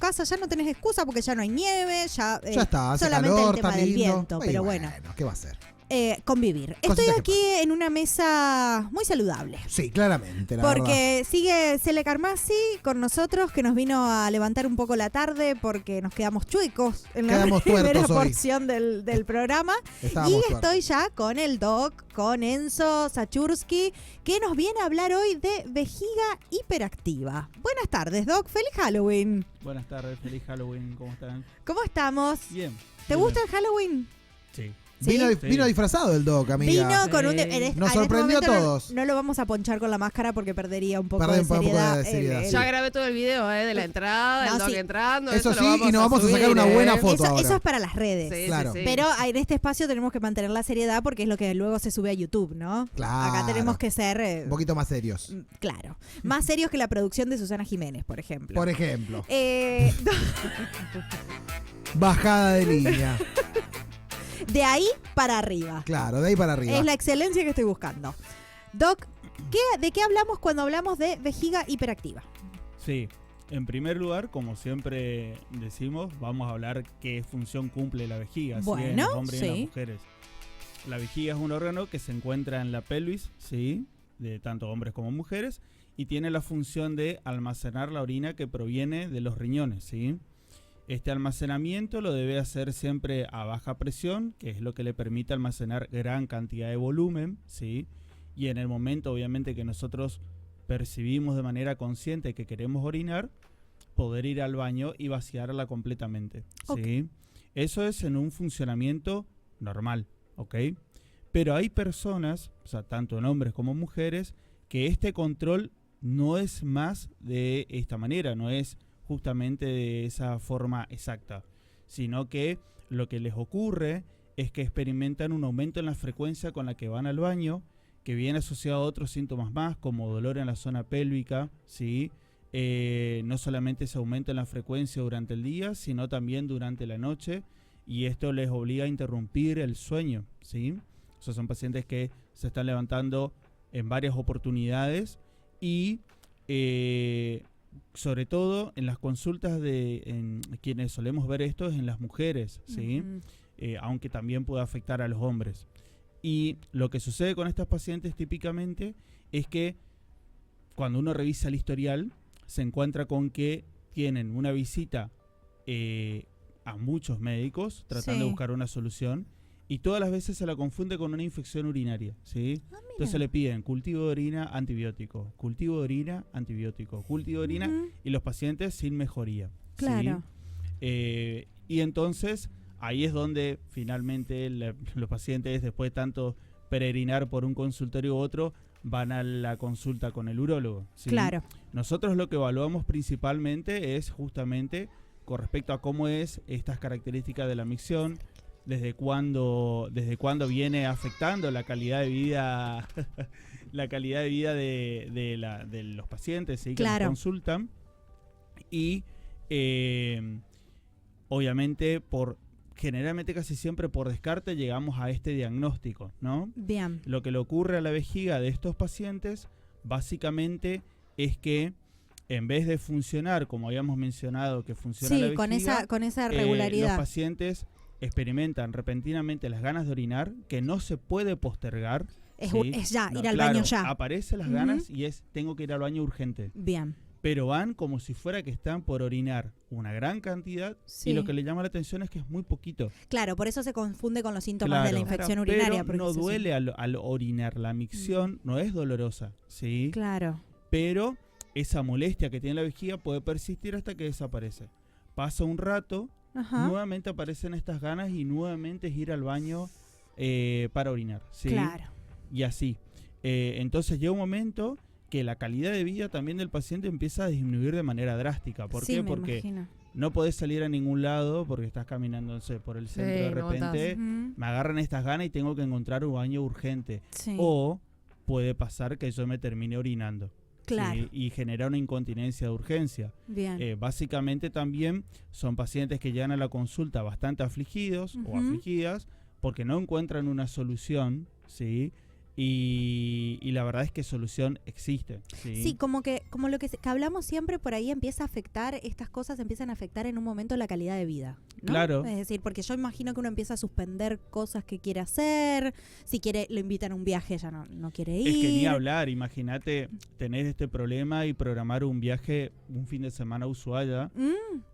casa ya no tenés excusa porque ya no hay nieve, ya está, hace solamente calor, el tema está del lindo. viento, pero bueno. ¿Qué va a hacer? Convivir. Cositas Estoy que aquí en una mesa muy saludable. Sí, claramente, la verdad. Porque sigue Cele Carmassi con nosotros, que nos vino a levantar un poco la tarde porque nos quedamos chuecos en la primera porción del programa. Y estoy ya con el Doc, con Enzo Sachursky, que nos viene a hablar hoy de vejiga hiperactiva. Buenas tardes, Doc. ¡Feliz Halloween! Buenas tardes, feliz Halloween. ¿Cómo están? ¿Cómo estamos? Bien. ¿Te gusta el Halloween? Sí. ¿Sí? Vino disfrazado el Doc, amiga. Vino con un... Nos sorprendió a todos. No lo vamos a ponchar con la máscara porque perdería un poco de seriedad. Ya grabé todo el video de la entrada, el Doc entrando. Eso sí, y nos vamos a sacar una buena foto ahora. Eso es para las redes. Sí, claro. sí. Pero en este espacio tenemos que mantener la seriedad porque es lo que luego se sube a YouTube, ¿no? Claro. Acá tenemos que ser... un poquito más serios. Claro. Más serios que la producción de Susana Jiménez, por ejemplo. Por ejemplo. Eh, Bajada de línea. De ahí para arriba. Claro, de ahí para arriba. Es la excelencia que estoy buscando. Doc, ¿de qué hablamos cuando hablamos de vejiga hiperactiva? Sí, en primer lugar, como siempre decimos, vamos a hablar qué función cumple la vejiga, bueno, ¿sí? En los hombres sí. y en las mujeres. La vejiga es un órgano que se encuentra en la pelvis, ¿sí? De tanto hombres como mujeres, y tiene la función de almacenar la orina que proviene de los riñones, ¿sí? Este almacenamiento lo debe hacer siempre a baja presión, que es lo que le permite almacenar gran cantidad de volumen, ¿sí? Y en el momento, obviamente, que nosotros percibimos de manera consciente que queremos orinar, poder ir al baño y vaciarla completamente, ¿sí? Okay. Eso es en un funcionamiento normal, ¿ok? Pero hay personas, o sea, tanto en hombres como mujeres, que este control no es más de esta manera, no es justamente de esa forma exacta, sino que lo que les ocurre es que experimentan un aumento en la frecuencia con la que van al baño, que viene asociado a otros síntomas más, como dolor en la zona pélvica, ¿sí? No solamente ese aumento en la frecuencia durante el día, sino también durante la noche, y esto les obliga a interrumpir el sueño, ¿sí? O sea, son pacientes que se están levantando en varias oportunidades y... sobre todo en las consultas en quienes solemos ver esto es en las mujeres, ¿sí? Aunque también puede afectar a los hombres. Y lo que sucede con estas pacientes típicamente es que cuando uno revisa el historial se encuentra con que tienen una visita a muchos médicos tratando de buscar una solución y todas las veces se la confunde con una infección urinaria, ¿sí? Entonces le piden cultivo de orina, antibiótico, cultivo de orina, antibiótico, cultivo de orina y los pacientes sin mejoría. Claro. ¿Sí? Y entonces ahí es donde finalmente los pacientes, después de tanto peregrinar por un consultorio u otro, van a la consulta con el urólogo, ¿sí? Claro. Nosotros lo que evaluamos principalmente es justamente con respecto a cómo es estas características de la micción, desde cuándo viene afectando la calidad de vida de los pacientes, ¿sí? Que nos consultan, y obviamente generalmente casi siempre por descarte llegamos a este diagnóstico, ¿no? Bien. Lo que le ocurre a la vejiga de estos pacientes básicamente es que en vez de funcionar como habíamos mencionado que funciona la vejiga, con esa regularidad, los pacientes experimentan repentinamente las ganas de orinar, que no se puede postergar. Es ya, ir al baño ya. Aparecen las ganas y tengo que ir al baño urgente. Bien. Pero van como si fuera que están por orinar una gran cantidad y lo que le llama la atención es que es muy poquito. Claro, por eso se confunde con los síntomas de la infección urinaria. Pero no duele al orinar, la micción no es dolorosa, ¿sí? Claro. Pero esa molestia que tiene la vejiga puede persistir hasta que desaparece. Pasa un rato, nuevamente aparecen estas ganas y nuevamente es ir al baño para orinar, ¿sí? Claro. Y así. Entonces llega un momento que la calidad de vida también del paciente empieza a disminuir de manera drástica. ¿Por qué? Porque no podés salir a ningún lado porque estás caminando, no sé, por el centro de repente, me agarran estas ganas y tengo que encontrar un baño urgente. Sí. O puede pasar que yo me termine orinando. Claro. ¿Sí? Y genera una incontinencia de urgencia. Bien. Básicamente también son pacientes que llegan a la consulta bastante afligidos o afligidas porque no encuentran una solución, ¿sí? Y la verdad es que solución existe. Sí, como lo que hablamos siempre por ahí empieza a afectar, estas cosas empiezan a afectar en un momento la calidad de vida, ¿no? Claro. Es decir, porque yo imagino que uno empieza a suspender cosas que quiere hacer, si quiere, lo invitan a un viaje, ya no quiere ir. Es que ni hablar, imagínate tener este problema y programar un viaje un fin de semana a Ushuaia.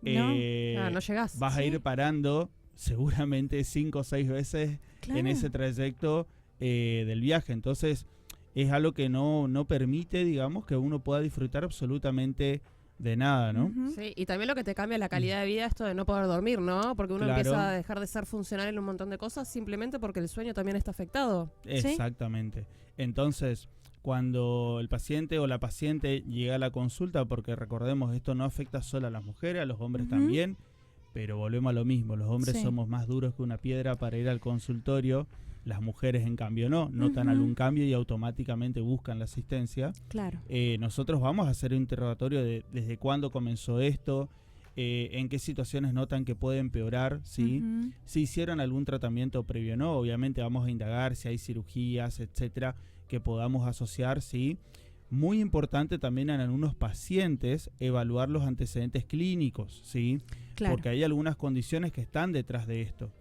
No llegás. Vas a ir parando seguramente 5 o 6 veces en ese trayecto del viaje. Entonces es algo que no permite, digamos, que uno pueda disfrutar absolutamente de nada, ¿no? Sí, y también lo que te cambia la calidad de vida, esto de no poder dormir, ¿no? Porque uno empieza a dejar de ser funcional en un montón de cosas simplemente porque el sueño también está afectado. Exactamente. Entonces, cuando el paciente o la paciente llega a la consulta, porque recordemos, esto no afecta solo a las mujeres, a los hombres también, pero volvemos a lo mismo, los hombres somos más duros que una piedra para ir al consultorio. Las mujeres, en cambio, notan algún cambio y automáticamente buscan la asistencia. Claro. Nosotros vamos a hacer un interrogatorio de desde cuándo comenzó esto, en qué situaciones notan que puede empeorar, ¿sí? Si hicieron algún tratamiento previo o no. Obviamente vamos a indagar si hay cirugías, etcétera, que podamos asociar, ¿sí? Muy importante también en algunos pacientes evaluar los antecedentes clínicos, ¿sí? Claro. Porque hay algunas condiciones que están detrás de esto.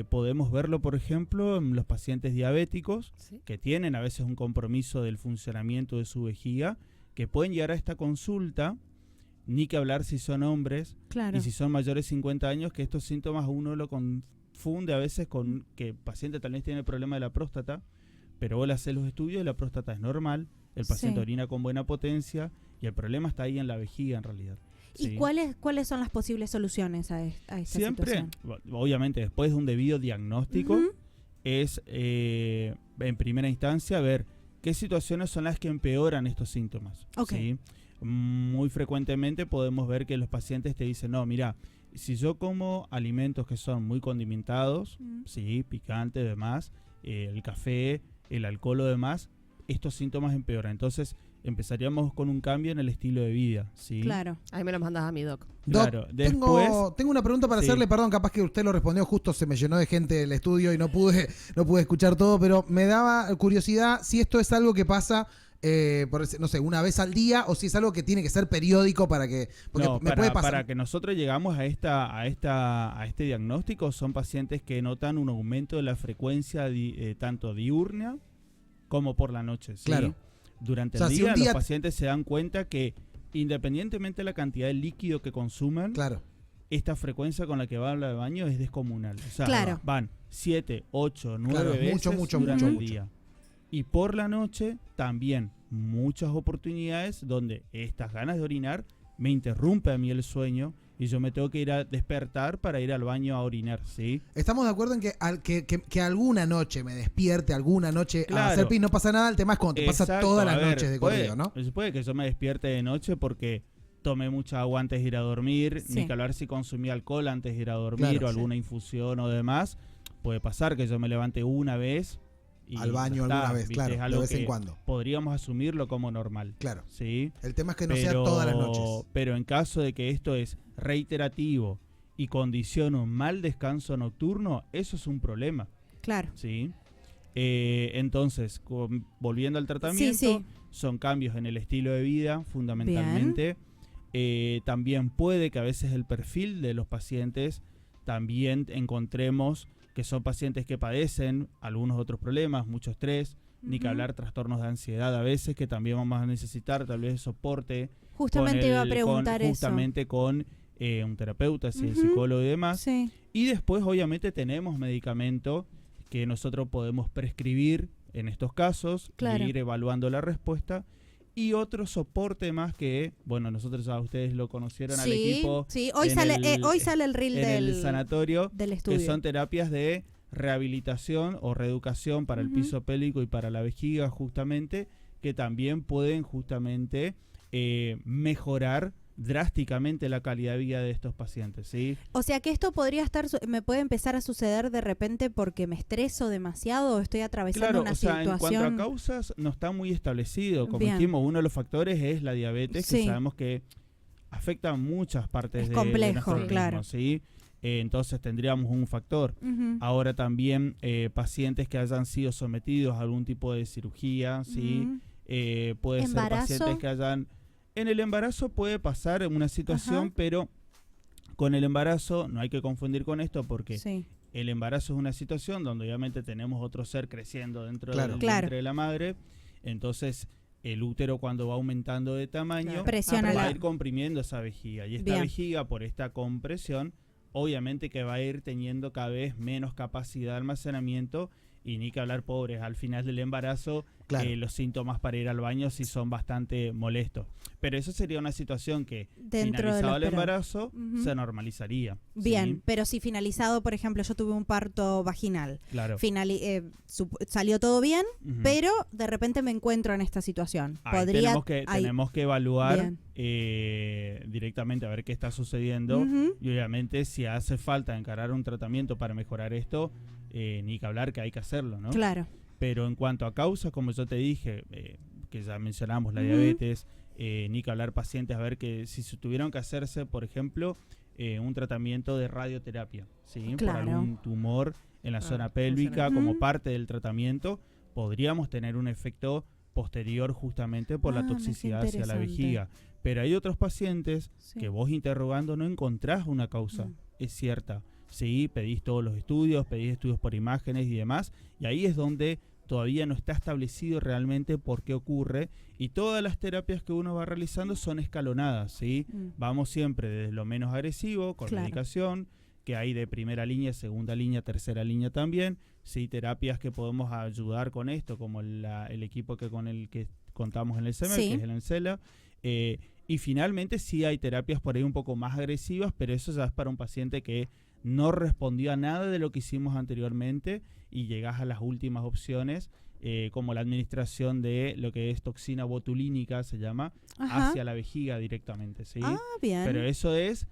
Podemos verlo, por ejemplo, en los pacientes diabéticos que tienen a veces un compromiso del funcionamiento de su vejiga, que pueden llegar a esta consulta, ni que hablar si son hombres y si son mayores de 50 años, que estos síntomas uno lo confunde a veces con que el paciente tal vez tiene el problema de la próstata, pero vos le haces los estudios y la próstata es normal, el paciente orina con buena potencia y el problema está ahí en la vejiga en realidad. ¿Y cuáles son las posibles soluciones a esta situación? Obviamente, después de un debido diagnóstico, es en primera instancia ver qué situaciones son las que empeoran estos síntomas. ¿Sí? Muy frecuentemente podemos ver que los pacientes te dicen, no, mira, si yo como alimentos que son muy condimentados, picante, demás, el café, el alcohol o demás, estos síntomas empeoran. Entonces empezaríamos con un cambio en el estilo de vida, ¿sí? Claro. Ahí me lo mandas a mí, Doc. Claro. Tengo una pregunta para hacerle, perdón, capaz que usted lo respondió, justo se me llenó de gente el estudio y no pude escuchar todo, pero me daba curiosidad si esto es algo que pasa, no sé, una vez al día, o si es algo que tiene que ser periódico para que... Porque puede pasar. Para que nosotros llegamos a este diagnóstico, son pacientes que notan un aumento de la frecuencia tanto diurna como por la noche, ¿sí? Claro. Durante el día, los pacientes se dan cuenta que independientemente de la cantidad de líquido que consuman, esta frecuencia con la que van al baño es descomunal. O sea, van 7, 8, 9 veces durante el día. Y por la noche también muchas oportunidades donde estas ganas de orinar me interrumpe a mí el sueño y yo me tengo que ir a despertar para ir al baño a orinar, ¿sí? Estamos de acuerdo en que alguna noche me despierte, alguna noche a hacer pis, no pasa nada, el tema es cuando te pasa todas las noches de corrido, ¿no? Puede que yo me despierte de noche porque tomé mucha agua antes de ir a dormir, ni que hablar si consumí alcohol antes de ir a dormir o alguna infusión o demás. Puede pasar que yo me levante una vez y al baño alguna vez, claro, de vez en cuando. Podríamos asumirlo como normal. Claro. ¿Sí? El tema es que no sea todas las noches. Pero en caso de que esto es reiterativo y condiciona un mal descanso nocturno, eso es un problema. Claro. ¿Sí? Entonces, volviendo al tratamiento, son cambios en el estilo de vida, fundamentalmente. También puede que a veces el perfil de los pacientes también encontremos que son pacientes que padecen algunos otros problemas, mucho estrés, ni que hablar trastornos de ansiedad a veces, que también vamos a necesitar tal vez soporte. Justamente iba a preguntar justamente con un terapeuta, psicólogo y demás. Y después obviamente tenemos medicamento que nosotros podemos prescribir en estos casos, y ir evaluando la respuesta. Y otro soporte más que, bueno, nosotros a ustedes lo conocieron al equipo. Sí, hoy sale el reel del sanatorio, del estudio. Que son terapias de rehabilitación o reeducación para el piso pélvico y para la vejiga, justamente, que también pueden justamente mejorar drásticamente la calidad de vida de estos pacientes, ¿sí? O sea que esto me puede empezar a suceder de repente porque me estreso demasiado o estoy atravesando una situación. En cuanto a causas no está muy establecido. Como dijimos, uno de los factores es la diabetes, que sabemos que afecta a muchas partes de nuestro organismo, ¿sí? entonces tendríamos un factor. Ahora también pacientes que hayan sido sometidos a algún tipo de cirugía, ¿sí? Puede ser pacientes que hayan... En el embarazo puede pasar una situación, pero con el embarazo no hay que confundir con esto porque el embarazo es una situación donde obviamente tenemos otro ser creciendo dentro del vientre de la madre, entonces el útero cuando va aumentando de tamaño va a ir comprimiendo esa vejiga y esta vejiga por esta compresión obviamente que va a ir teniendo cada vez menos capacidad de almacenamiento y ni que hablar, pobres, al final del embarazo los síntomas para ir al baño sí son bastante molestos. Pero eso sería una situación que finalizado el embarazo se normalizaría. Bien, ¿sí? pero si finalizado, por ejemplo, yo tuve un parto vaginal, salió todo bien, pero de repente me encuentro en esta situación. Tenemos que evaluar directamente a ver qué está sucediendo y obviamente si hace falta encarar un tratamiento para mejorar esto, ni que hablar que hay que hacerlo, ¿no? Claro. Pero en cuanto a causas, como yo te dije, que ya mencionamos la diabetes, ni que hablar pacientes, a ver que si tuvieron que hacerse, por ejemplo, un tratamiento de radioterapia, ¿sí? Por algún tumor en la zona pélvica como parte del tratamiento, podríamos tener un efecto posterior justamente por la toxicidad hacia la vejiga. Pero hay otros pacientes que vos interrogando no encontrás una causa, es cierta. Sí, pedís todos los estudios, pedís estudios por imágenes y demás, y ahí es donde todavía no está establecido realmente por qué ocurre, y todas las terapias que uno va realizando son escalonadas, ¿sí? Vamos siempre desde lo menos agresivo, con medicación, que hay de primera línea, segunda línea, tercera línea también, sí, terapias que podemos ayudar con esto, como el equipo con el que contamos en el CEMER, que es el ENCELA, y finalmente sí hay terapias por ahí un poco más agresivas, pero eso ya es para un paciente que no respondió a nada de lo que hicimos anteriormente y llegás a las últimas opciones, como la administración de lo que es toxina botulínica, se llama, hacia la vejiga directamente, ¿sí? Bien. Pero eso es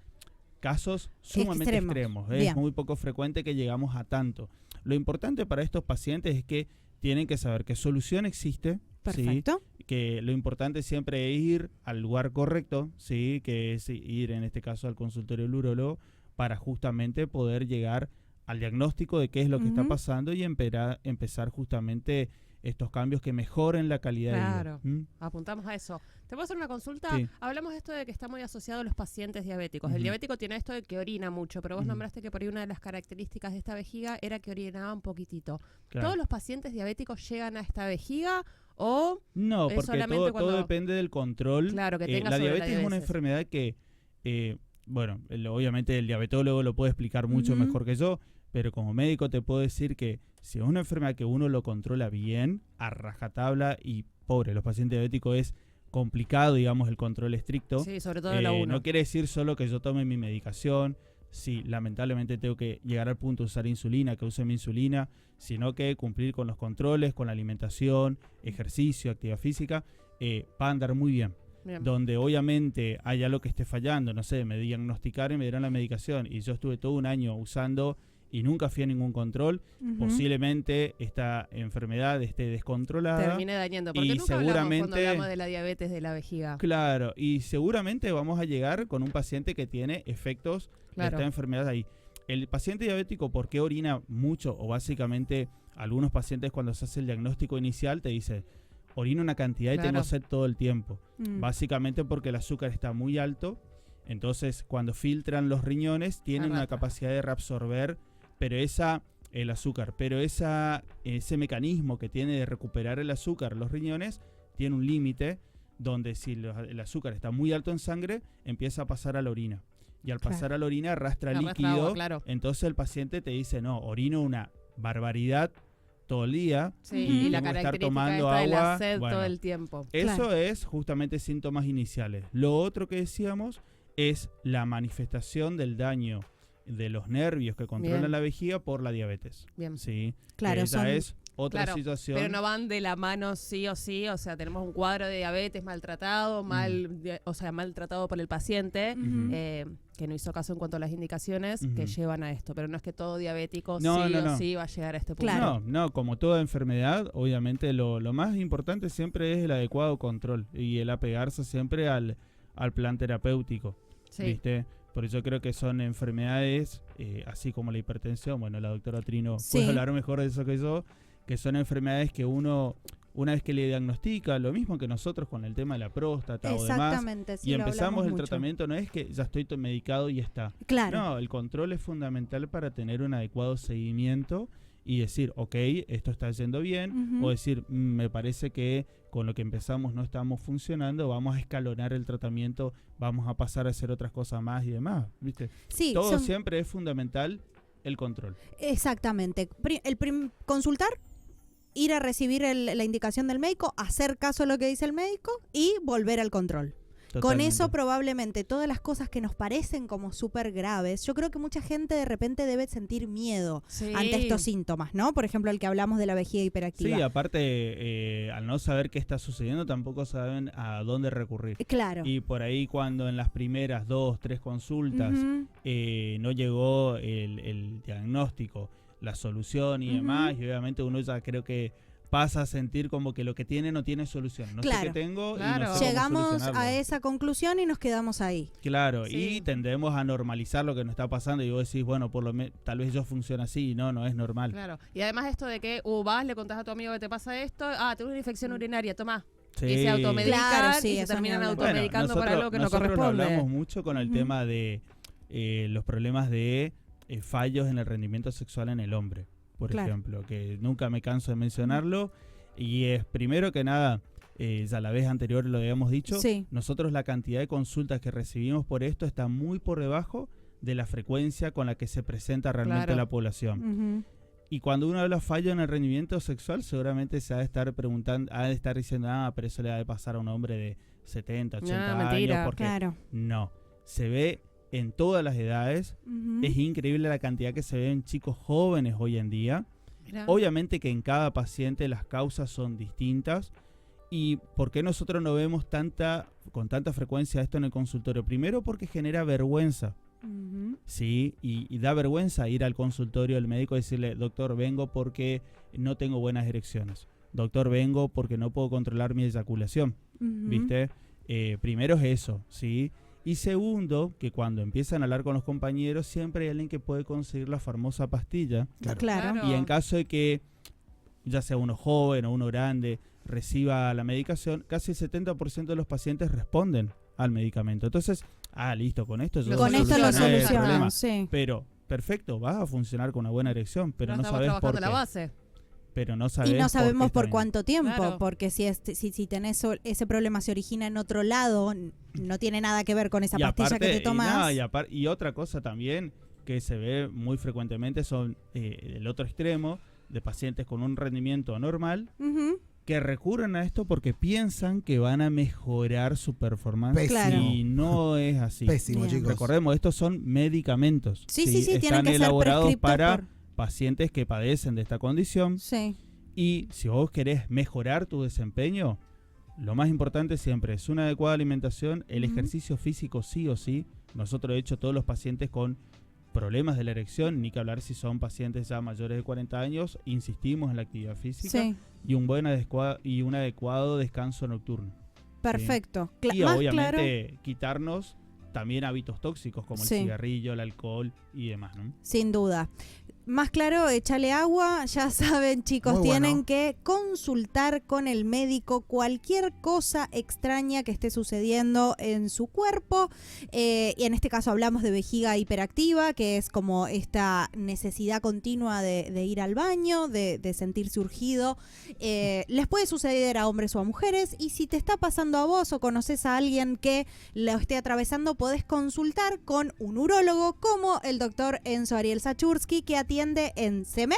casos sumamente extremos. Es muy poco frecuente que llegamos a tanto. Lo importante para estos pacientes es que tienen que saber que solución existe. Perfecto. ¿sí? Que lo importante siempre es ir al lugar correcto, ¿sí? Que es ir en este caso al consultorio del urólogo, para justamente poder llegar al diagnóstico de qué es lo que está pasando y empezar justamente estos cambios que mejoren la calidad de vida. Apuntamos a eso. ¿Te puedo hacer una consulta? Hablamos de esto de que está muy asociado a los pacientes diabéticos. El diabético tiene esto de que orina mucho, pero vos nombraste que por ahí una de las características de esta vejiga era que orinaba un poquitito. ¿Todos los pacientes diabéticos llegan a esta vejiga o no? Porque todo depende del control. Claro, que tenga la diabetes es una enfermedad que... bueno, obviamente el diabetólogo lo puede explicar mucho mejor que yo, pero como médico te puedo decir que si es una enfermedad que uno lo controla bien, a rajatabla, y pobre, los pacientes diabéticos es complicado, digamos, el control estricto. Sí, sobre todo la 1. No quiere decir solo que yo tome mi medicación, sí, lamentablemente tengo que llegar al punto de usar insulina, que use mi insulina, sino que cumplir con los controles, con la alimentación, ejercicio, actividad física, va a andar muy bien. Donde obviamente hay algo que esté fallando, no sé, me diagnosticaron y me dieron la medicación y yo estuve todo un año usando y nunca fui a ningún control, posiblemente esta enfermedad esté descontrolada. Termine dañando, porque nunca hablamos cuando hablamos de la diabetes de la vejiga. Claro, y seguramente vamos a llegar con un paciente que tiene efectos de esta enfermedad ahí. El paciente diabético, ¿por qué orina mucho? O básicamente algunos pacientes cuando se hace el diagnóstico inicial te dicen, orino una cantidad y tengo sed todo el tiempo. Básicamente porque el azúcar está muy alto, entonces cuando filtran los riñones tienen una capacidad de reabsorber el azúcar, pero ese mecanismo que tiene de recuperar el azúcar los riñones tiene un límite donde si el azúcar está muy alto en sangre empieza a pasar a la orina. Y al pasar a la orina arrastra líquido, entonces el paciente te dice, no, orino una barbaridad todo el día y la tengo que estar característica tomando esta agua de la sed todo el tiempo. Eso es justamente síntomas iniciales. Lo otro que decíamos es la manifestación del daño de los nervios que controlan la vejiga por la diabetes. Sí, claro, esa es otra situación. Pero no van de la mano sí o sí, o sea, tenemos un cuadro de diabetes maltratado, maltratado por el paciente, que no hizo caso en cuanto a las indicaciones que llevan a esto, pero no es que todo diabético sí o sí va a llegar a este punto. No, como toda enfermedad, obviamente lo más importante siempre es el adecuado control y el apegarse siempre al plan terapéutico, ¿viste? Por eso creo que son enfermedades, así como la hipertensión, bueno, la doctora Trino puede hablar mejor de eso que yo, que son enfermedades que uno, una vez que le diagnostica, lo mismo que nosotros con el tema de la próstata o demás, sí, y empezamos el tratamiento, no es que ya estoy medicado y está. Claro. No, el control es fundamental para tener un adecuado seguimiento y decir, ok, esto está yendo bien, o decir, me parece que con lo que empezamos no estamos funcionando, vamos a escalonar el tratamiento, vamos a pasar a hacer otras cosas más y demás, ¿viste? Sí, todo siempre es fundamental el control. Exactamente. Consultar, ir a recibir la indicación del médico, hacer caso a lo que dice el médico y volver al control. Totalmente. Con eso probablemente todas las cosas que nos parecen como súper graves, yo creo que mucha gente de repente debe sentir miedo ante estos síntomas, ¿no? Por ejemplo, el que hablamos de la vejiga hiperactiva. Sí, aparte, al no saber qué está sucediendo, tampoco saben a dónde recurrir. Claro. Y por ahí cuando en las primeras 2, 3 consultas no llegó el diagnóstico, la solución y demás, y obviamente uno ya creo que pasa a sentir como que lo que tiene no tiene solución. No sé qué tengo y no sé llegamos a esa conclusión y nos quedamos ahí. Claro, y tendemos a normalizar lo que nos está pasando y vos decís, bueno, tal vez yo funciona así y no es normal. Claro, y además esto de que vas, le contás a tu amigo que te pasa esto, tengo una infección urinaria, tomá. Sí. Y se automedican y se terminan automedicando para algo que no corresponde. Nosotros hablamos mucho con el tema de los problemas de fallos en el rendimiento sexual en el hombre. Por ejemplo, que nunca me canso de mencionarlo, y es primero que nada, ya la vez anterior lo habíamos dicho, nosotros la cantidad de consultas que recibimos por esto está muy por debajo de la frecuencia con la que se presenta realmente la población. Y cuando uno habla fallo en el rendimiento sexual, seguramente se ha de estar preguntando, ha de estar diciendo, pero eso le ha de pasar a un hombre de 70, 80 años, porque no, se ve en todas las edades. Es increíble la cantidad que se ve en chicos jóvenes hoy en día. Obviamente que en cada paciente las causas son distintas. ¿Y por qué nosotros no vemos con tanta frecuencia esto en el consultorio? Primero porque genera vergüenza. Sí, y da vergüenza ir al consultorio del médico y decirle, doctor, vengo porque no tengo buenas erecciones. Doctor, vengo porque no puedo controlar mi eyaculación. ¿Viste? Primero es eso, ¿sí? Y segundo, que cuando empiezan a hablar con los compañeros, siempre hay alguien que puede conseguir la famosa pastilla. Claro. Y en caso de que, ya sea uno joven o uno grande, reciba la medicación, casi el 70% de los pacientes responden al medicamento. Entonces, listo, con esto yo con esto lo solucionan, sí. Pero, perfecto, vas a funcionar con una buena erección, pero no sabes por qué. La base. Pero no sabes. Y no sabemos por cuánto tiempo, porque si tenés ese problema se origina en otro lado, no tiene nada que ver con esa pastilla que te tomás. Y otra cosa también que se ve muy frecuentemente son el otro extremo de pacientes con un rendimiento anormal que recurren a esto porque piensan que van a mejorar su performance. Y no es así. Pésimo, chicos. Recordemos, estos son medicamentos. Sí, están elaborados para pacientes que padecen de esta condición. Y si vos querés mejorar tu desempeño, lo más importante siempre es una adecuada alimentación, el ejercicio físico sí o sí. Nosotros, de hecho, todos los pacientes con problemas de la erección, ni que hablar si son pacientes ya mayores de 40 años, insistimos en la actividad física y un adecuado descanso nocturno. Perfecto. Y obviamente quitarnos también hábitos tóxicos como el cigarrillo, el alcohol y demás, ¿no? Sin duda. Más claro, échale agua, ya saben, chicos, tienen que consultar con el médico cualquier cosa extraña que esté sucediendo en su cuerpo. Y en este caso hablamos de vejiga hiperactiva, que es como esta necesidad continua de ir al baño, de sentirse urgido. Les puede suceder a hombres o a mujeres, y si te está pasando a vos o conoces a alguien que lo esté atravesando, podés consultar con un urólogo como el doctor Enzo Ariel Sachursky, que atiende en CEMEP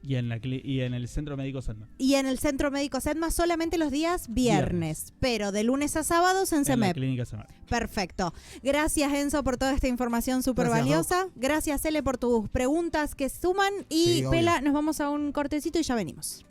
y en el Centro Médico Sedma. Y en el Centro Médico Sedma solamente los días viernes, pero de lunes a sábados en CEMEP. La Clínica Sedma. Perfecto. Gracias, Enzo, por toda esta información súper valiosa. Doc. Gracias, Ele, por tus preguntas que suman. Y Pela, nos vamos a un cortecito y ya venimos.